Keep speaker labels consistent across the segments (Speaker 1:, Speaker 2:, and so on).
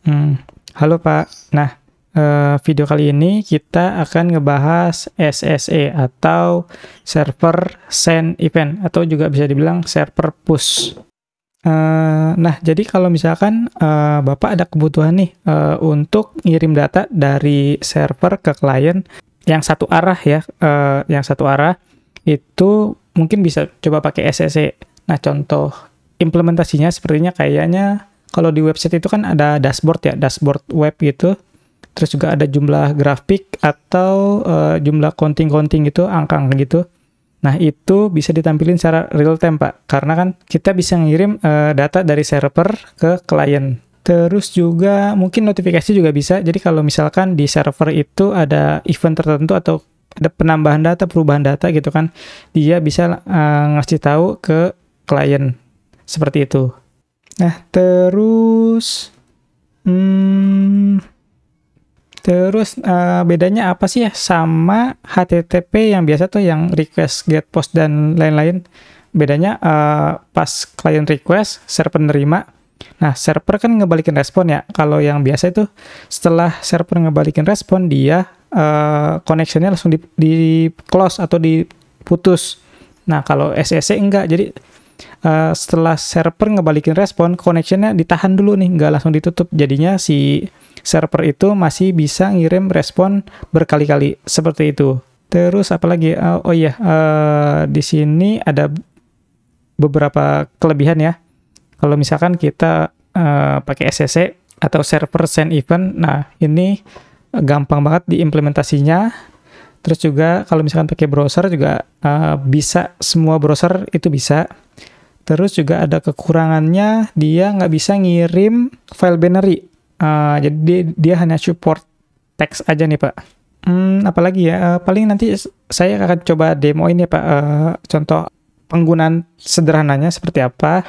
Speaker 1: Hmm, Halo Pak. Nah, video kali ini kita akan ngebahas SSE atau Server Send Event atau juga bisa dibilang server push. Nah, jadi kalau misalkan Bapak ada kebutuhan nih untuk ngirim data dari server ke klien yang satu arah ya, yang satu arah itu mungkin bisa coba pakai SSE. Nah, contoh implementasinya sepertinya kayaknya kalau di website itu kan ada dashboard ya, dashboard web gitu. Terus juga ada jumlah grafik atau jumlah counting-counting gitu, angka-angka gitu. Nah, itu bisa ditampilin secara real time, Pak. Karena kan kita bisa ngirim data dari server ke klien. Terus juga mungkin notifikasi juga bisa. Jadi kalau misalkan di server itu ada event tertentu atau ada penambahan data, perubahan data gitu kan, dia bisa ngasih tahu ke klien. Seperti itu. Nah, terus bedanya apa sih ya sama HTTP yang biasa tuh yang request, get, post, dan lain-lain? Bedanya pas klien request, server nerima. Nah, server kan ngebalikin respon ya. Kalau yang biasa itu setelah server ngebalikin respon, dia connection-nya langsung di close atau diputus. Nah, kalau SSE enggak. Jadi setelah server ngebalikin respon, connection-nya ditahan dulu nih, nggak langsung ditutup. Jadinya si server itu masih bisa ngirim respon berkali-kali seperti itu. Terus apalagi? Di sini ada beberapa kelebihan ya. Kalau misalkan kita pakai SSE atau server send event, nah ini gampang banget diimplementasinya. Terus juga kalau misalkan pakai browser juga bisa, semua browser itu bisa. Terus juga ada kekurangannya, dia nggak bisa ngirim file binary. Jadi dia hanya support teks aja nih, Pak. Apalagi ya, paling nanti saya akan coba demo ini, Pak. Contoh penggunaan sederhananya seperti apa.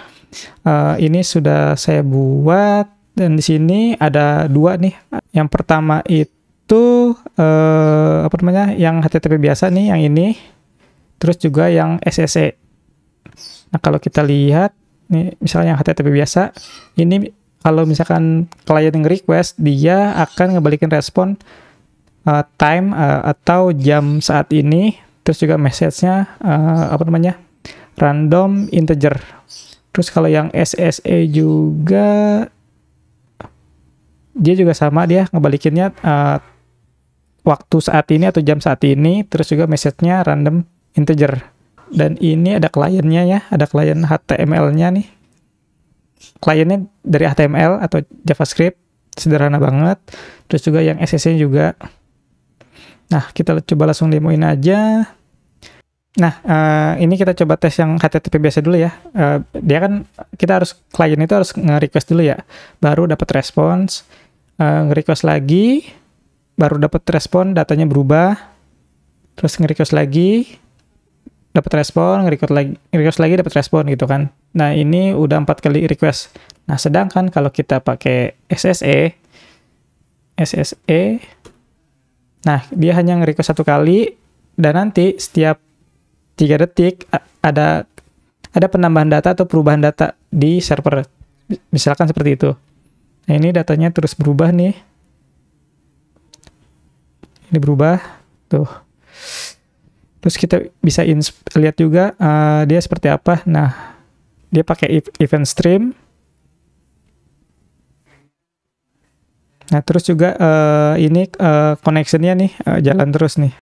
Speaker 1: Ini sudah saya buat, dan di sini ada dua nih. Yang pertama itu yang HTTP biasa nih, yang ini. Terus juga yang SSE. Nah, kalau kita lihat, nih, misalnya yang HTTP biasa, ini kalau misalkan klien yang request, dia akan ngebalikin respon time atau jam saat ini, terus juga message-nya random integer. Terus kalau yang SSE juga, dia juga sama, dia ngebalikinnya waktu saat ini atau jam saat ini, terus juga message-nya random integer. Dan ini ada kliennya ya, ada klien HTML-nya nih. Kliennya dari HTML atau JavaScript, sederhana banget. Terus juga yang SSE juga. Nah, kita coba langsung demoin aja. Nah, ini kita coba tes yang HTTP biasa dulu ya. Dia kan, klien itu harus nge-request dulu ya, baru dapat respons. Nge-request lagi, baru dapat respon, datanya berubah. Terus nge-request lagi, dapat respon, request lagi dapat respon gitu kan. Nah, ini udah 4 kali request. Nah, sedangkan kalau kita pakai SSE, nah dia hanya nge-request 1 kali, dan nanti setiap 3 detik ada penambahan data atau perubahan data di server. Misalkan seperti itu. Nah, ini datanya terus berubah nih. Ini berubah tuh. Terus kita bisa lihat juga dia seperti apa. Nah, dia pakai event stream. Nah, terus juga ini connection-nya nih jalan terus nih.